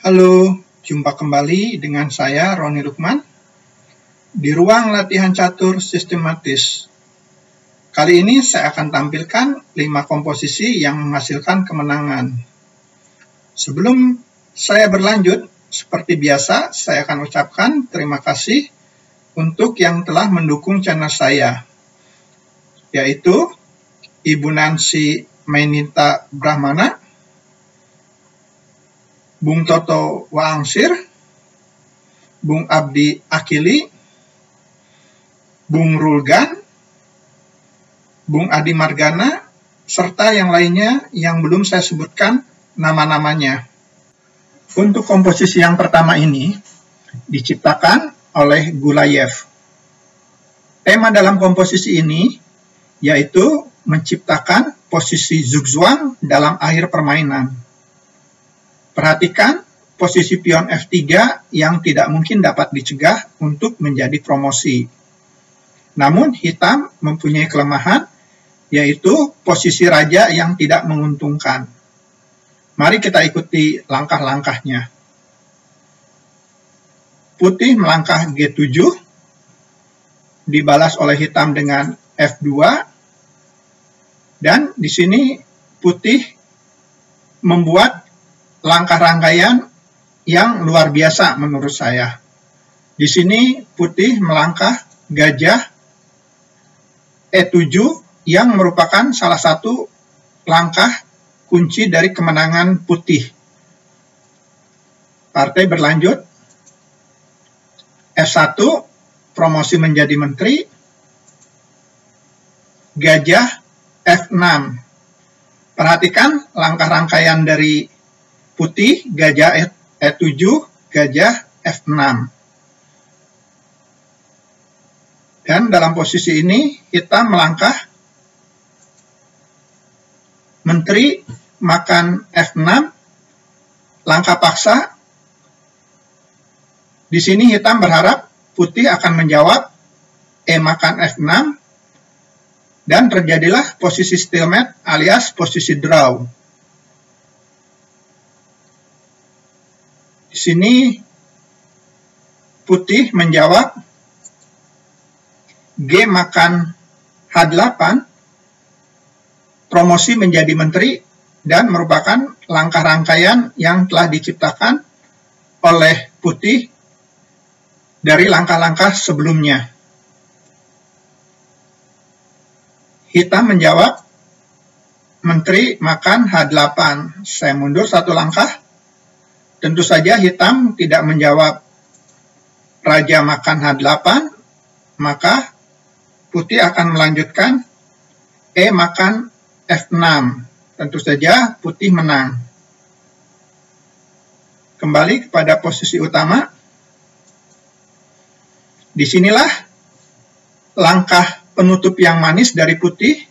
Halo, jumpa kembali dengan saya Roni Lukman di ruang latihan catur sistematis. Kali ini saya akan tampilkan 5 komposisi yang menghasilkan kemenangan. Sebelum saya berlanjut, seperti biasa saya akan ucapkan terima kasih untuk yang telah mendukung channel saya, yaitu Ibu Nancy Mainita Brahmana, Bung Toto Waangsir, Bung Abdi Akili, Bung Rulgan, Bung Adi Margana, serta yang lainnya yang belum saya sebutkan nama-namanya. Untuk komposisi yang pertama ini diciptakan oleh Gulayev. Tema dalam komposisi ini yaitu menciptakan posisi zugzwang dalam akhir permainan. Perhatikan posisi pion F3 yang tidak mungkin dapat dicegah untuk menjadi promosi. Namun hitam mempunyai kelemahan, yaitu posisi raja yang tidak menguntungkan. Mari kita ikuti langkah-langkahnya. Putih melangkah G7, dibalas oleh hitam dengan F2, dan di sini putih membuat langkah rangkaian yang luar biasa menurut saya. Di sini putih melangkah gajah E7 yang merupakan salah satu langkah kunci dari kemenangan putih. Partai berlanjut. F1 promosi menjadi menteri. Gajah F6. Perhatikan langkah rangkaian dari putih, gajah E7, gajah F6. Dan dalam posisi ini, hitam melangkah menteri makan F6, langkah paksa. Di sini hitam berharap putih akan menjawab E makan F6, dan terjadilah posisi stalemate alias posisi draw. Di sini putih menjawab G makan H8, promosi menjadi menteri, dan merupakan langkah rangkaian yang telah diciptakan oleh putih dari langkah-langkah sebelumnya. Hitam menjawab menteri makan H8. Saya mundur satu langkah. Tentu saja hitam tidak menjawab raja makan H8, maka putih akan melanjutkan E makan F6. Tentu saja putih menang. Kembali kepada posisi utama. Disinilah langkah penutup yang manis dari putih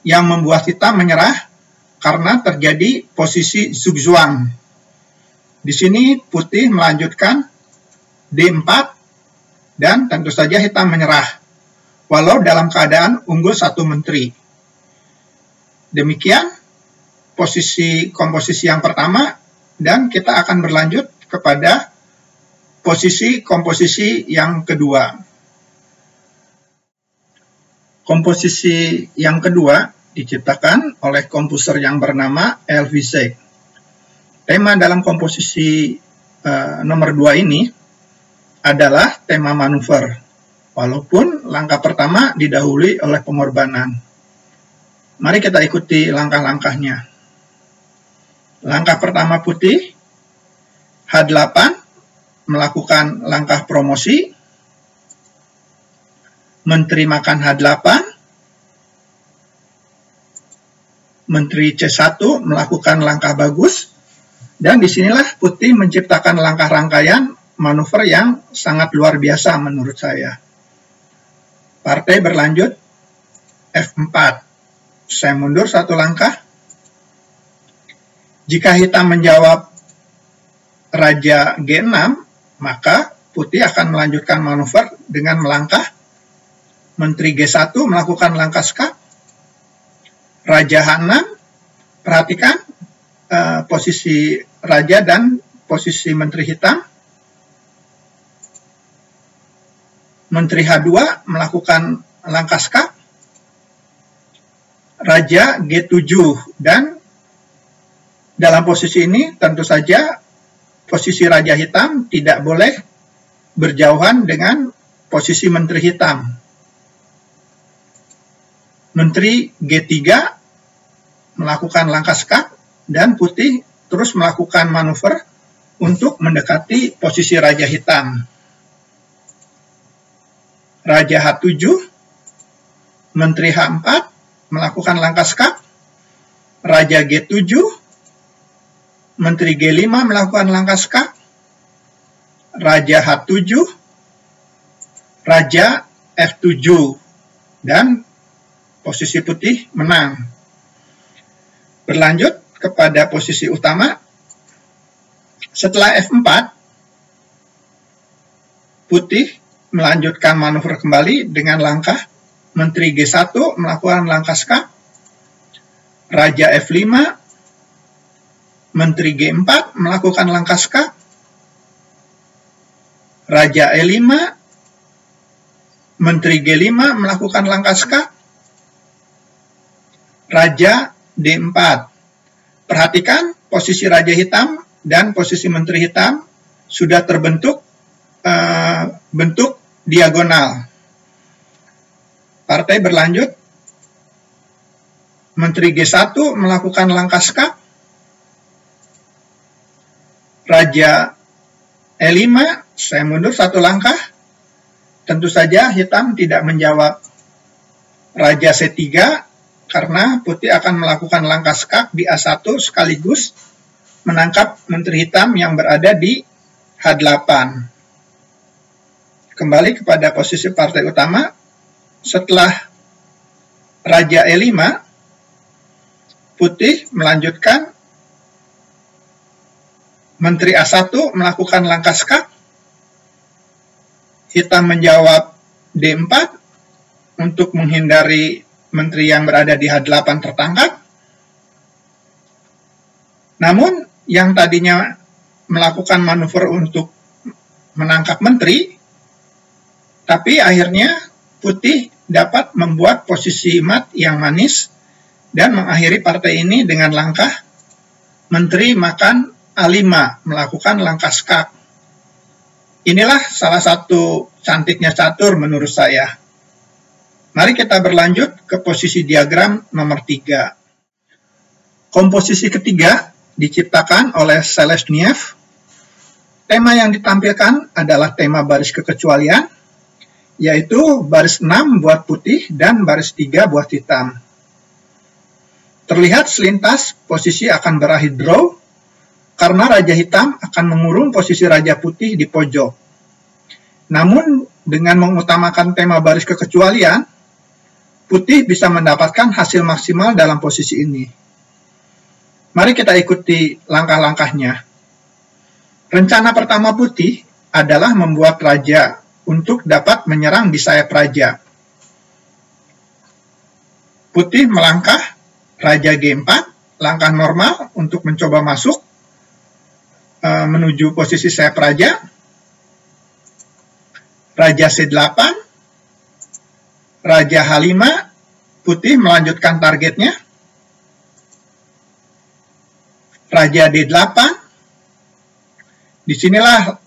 yang membuat hitam menyerah karena terjadi posisi zugzwang. Di sini putih melanjutkan D4 dan tentu saja hitam menyerah, walau dalam keadaan unggul satu menteri. Demikian komposisi yang pertama, dan kita akan berlanjut kepada komposisi yang kedua. Komposisi yang kedua diciptakan oleh komposer yang bernama Elvizek. Tema dalam komposisi nomor 2 ini adalah tema manuver, walaupun langkah pertama didahului oleh pengorbanan. Mari kita ikuti langkah-langkahnya. Langkah pertama putih, H8, melakukan langkah promosi, menteri makan H8, menteri C1 melakukan langkah bagus, dan disinilah putih menciptakan langkah rangkaian manuver yang sangat luar biasa menurut saya. Partai berlanjut F4. Saya mundur satu langkah. Jika hitam menjawab raja G6, maka putih akan melanjutkan manuver dengan melangkah. Menteri G1 melakukan langkah skak. Raja H6, perhatikan posisi raja dan posisi menteri hitam. Menteri H2 melakukan langkah skak. Raja G7, dan dalam posisi ini tentu saja posisi raja hitam tidak boleh berjauhan dengan posisi menteri hitam. Menteri G3 melakukan langkah skak dan putih terus melakukan manuver untuk mendekati posisi raja hitam. Raja H7, Menteri H4 melakukan langkah skak. Raja G7, Menteri G5 melakukan langkah skak. Raja H7, Raja F7, dan posisi putih menang. Berlanjut kepada posisi utama. Setelah F4, putih melanjutkan manuver kembali dengan langkah Menteri G1 melakukan langkah skak. Raja F5, Menteri G4 melakukan langkah skak. Raja E5, Menteri G5 melakukan langkah skak. Raja D4. Perhatikan posisi raja hitam dan posisi menteri hitam sudah terbentuk bentuk diagonal. Partai berlanjut. Menteri G1 melakukan langkah skak. Raja E5, saya mundur satu langkah. Tentu saja hitam tidak menjawab. Raja C3, karena putih akan melakukan langkah skak di A1 sekaligus menangkap menteri hitam yang berada di H8. Kembali kepada posisi partai utama. Setelah Raja E5, putih melanjutkan Menteri A1 melakukan langkah skak. Hitam menjawab D4 untuk menghindari menteri yang berada di H8 tertangkap. Namun, yang tadinya melakukan manuver untuk menangkap menteri, tapi akhirnya putih dapat membuat posisi mat yang manis dan mengakhiri partai ini dengan langkah menteri makan A5 melakukan langkah skak. Inilah salah satu cantiknya catur menurut saya. Mari kita berlanjut ke posisi diagram nomor 3. Komposisi ketiga diciptakan oleh Selesniev. Tema yang ditampilkan adalah tema baris kekecualian, yaitu baris 6 buat putih dan baris 3 buat hitam. Terlihat selintas posisi akan berakhir draw, karena raja hitam akan mengurung posisi raja putih di pojok. Namun, dengan mengutamakan tema baris kekecualian, putih bisa mendapatkan hasil maksimal dalam posisi ini. Mari kita ikuti langkah-langkahnya. Rencana pertama putih adalah membuat raja untuk dapat menyerang di sayap raja. Putih melangkah Raja G4, langkah normal untuk mencoba masuk menuju posisi sayap raja. Raja C8, Raja H5, putih melanjutkan targetnya. Raja D8, disinilah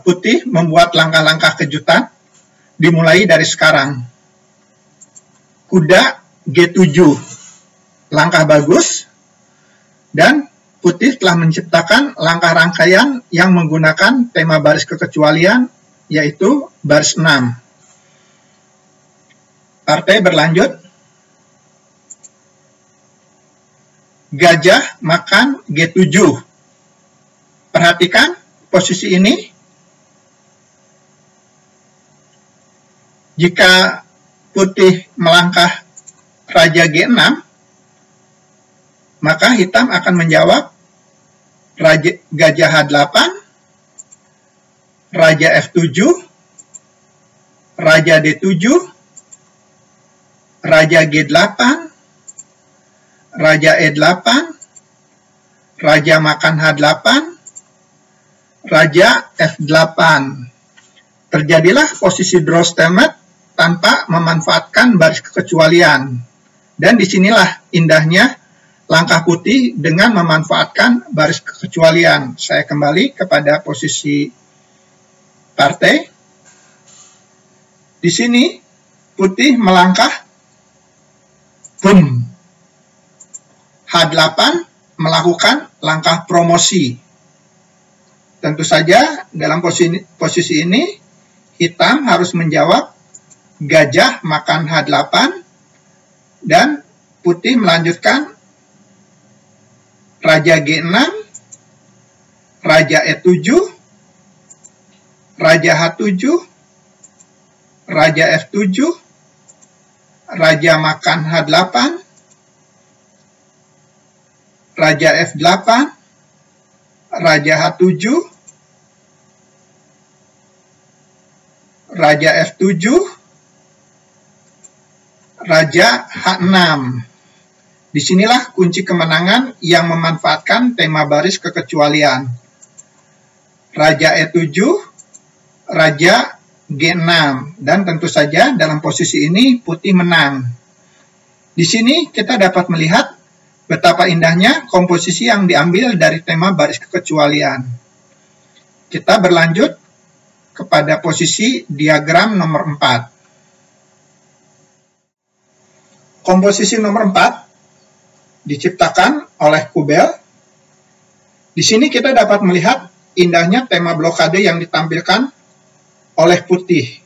putih membuat langkah-langkah kejutan, dimulai dari sekarang. Kuda G7, langkah bagus, dan putih telah menciptakan langkah rangkaian yang menggunakan tema baris kekecualian, yaitu baris 6. Partai berlanjut. Gajah makan G7. Perhatikan posisi ini. Jika putih melangkah Raja G6, maka hitam akan menjawab Gajah H8, Raja F7, Raja D7, Raja G8, Raja E8, Raja makan H8, Raja F8. Terjadilah posisi draw stalemate tanpa memanfaatkan baris kekecualian. Dan disinilah indahnya langkah putih dengan memanfaatkan baris kekecualian. Saya kembali kepada posisi partai. Di sini putih melangkah, boom. H8 melakukan langkah promosi. Tentu saja dalam posisi ini hitam harus menjawab gajah makan H8 dan putih melanjutkan Raja G6, Raja E7, Raja H7, Raja F7, Raja makan H8, Raja F8, Raja H7, Raja F7, Raja H6. Disinilah kunci kemenangan yang memanfaatkan tema baris kekecualian. Raja E7, Raja G6. Dan tentu saja dalam posisi ini putih menang. Di sini kita dapat melihat betapa indahnya komposisi yang diambil dari tema baris kekecualian. Kita berlanjut kepada posisi diagram nomor 4. Komposisi nomor 4 diciptakan oleh Kubel. Di sini kita dapat melihat indahnya tema blokade yang ditampilkan oleh putih.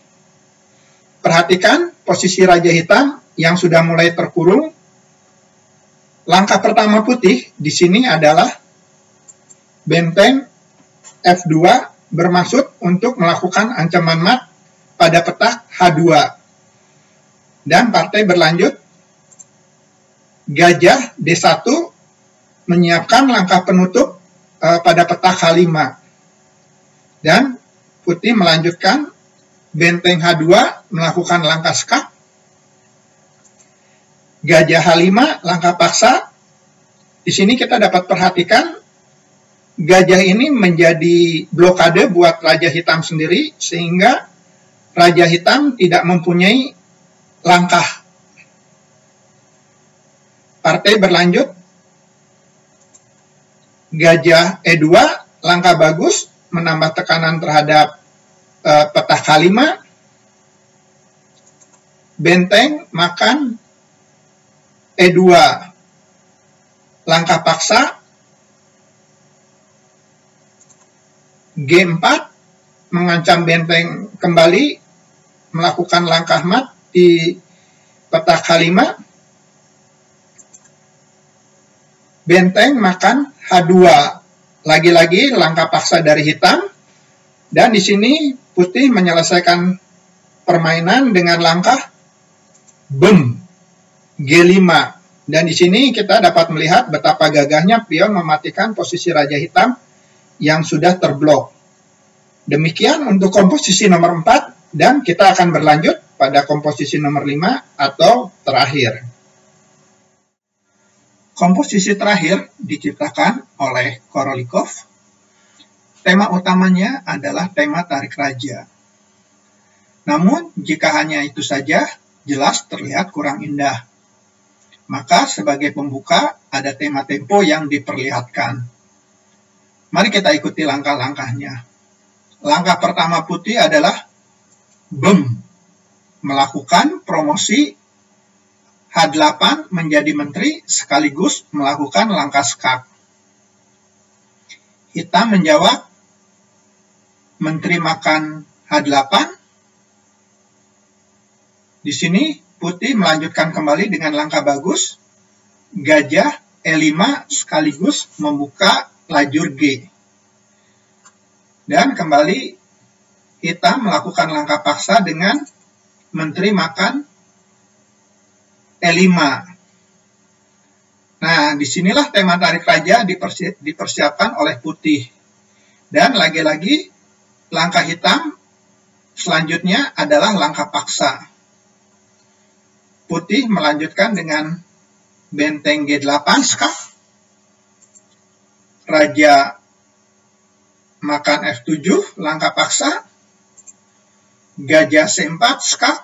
Perhatikan posisi Raja Hitam yang sudah mulai terkurung. Langkah pertama putih di sini adalah benteng F2 bermaksud untuk melakukan ancaman mat pada petak H2. Dan partai berlanjut, gajah D1 menyiapkan langkah penutup pada petak H5. Dan putih melanjutkan benteng H2 melakukan langkah skak. Gajah H5 langkah paksa. Di sini kita dapat perhatikan gajah ini menjadi blokade buat Raja Hitam sendiri sehingga Raja Hitam tidak mempunyai langkah. Partai berlanjut, gajah E2 langkah bagus menambah tekanan terhadap petak H5. Benteng makan E2 langkah paksa. G4 mengancam benteng kembali melakukan langkah mat di petak H5. Benteng makan H2. Lagi-lagi langkah paksa dari hitam. Dan di sini putih menyelesaikan permainan dengan langkah boom G5. Dan di sini kita dapat melihat betapa gagahnya pion mematikan posisi Raja Hitam yang sudah terblok. Demikian untuk komposisi nomor 4 dan kita akan berlanjut pada komposisi nomor 5 atau terakhir. Komposisi terakhir diciptakan oleh Korolikov. Tema utamanya adalah tema tarik raja. Namun, jika hanya itu saja, jelas terlihat kurang indah. Maka sebagai pembuka ada tema tempo yang diperlihatkan. Mari kita ikuti langkah-langkahnya. Langkah pertama putih adalah boom, melakukan promosi H8 menjadi menteri sekaligus melakukan langkah skak. Hitam menjawab menteri makan H8. Di sini putih melanjutkan kembali dengan langkah bagus, gajah E5 sekaligus membuka lajur G. Dan kembali hitam melakukan langkah paksa dengan menteri makan E5. Nah, disinilah tema tarik raja dipersiapkan oleh putih. Dan lagi-lagi langkah hitam selanjutnya adalah langkah paksa. Putih melanjutkan dengan benteng G8 skak. Raja makan F7, langkah paksa. Gajah C4, skak.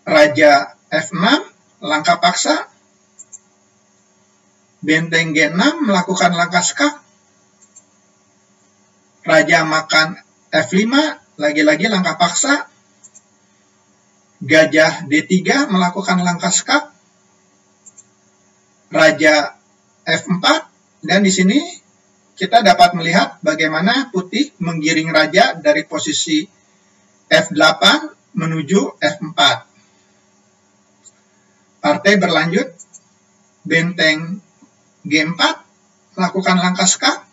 Raja F6, langkah paksa. Benteng G6, melakukan langkah skak. Raja makan F5, lagi-lagi langkah paksa. Gajah D3, melakukan langkah skak. Raja F4, dan di sini kita dapat melihat bagaimana putih menggiring raja dari posisi F8 menuju F4. Partai berlanjut, benteng G4, lakukan langkah skak.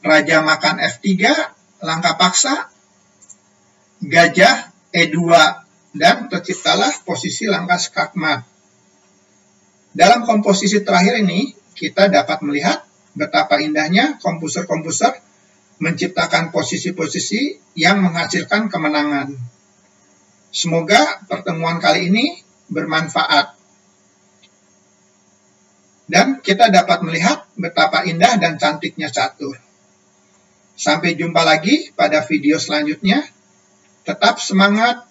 Raja makan F3, langkah paksa. Gajah E2, dan terciptalah posisi langkah skak mat. Dalam komposisi terakhir ini, kita dapat melihat betapa indahnya kompuser-kompuser menciptakan posisi-posisi yang menghasilkan kemenangan. Semoga pertemuan kali ini bermanfaat. Dan kita dapat melihat betapa indah dan cantiknya catur. Sampai jumpa lagi pada video selanjutnya. Tetap semangat,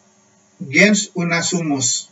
gens una sumus.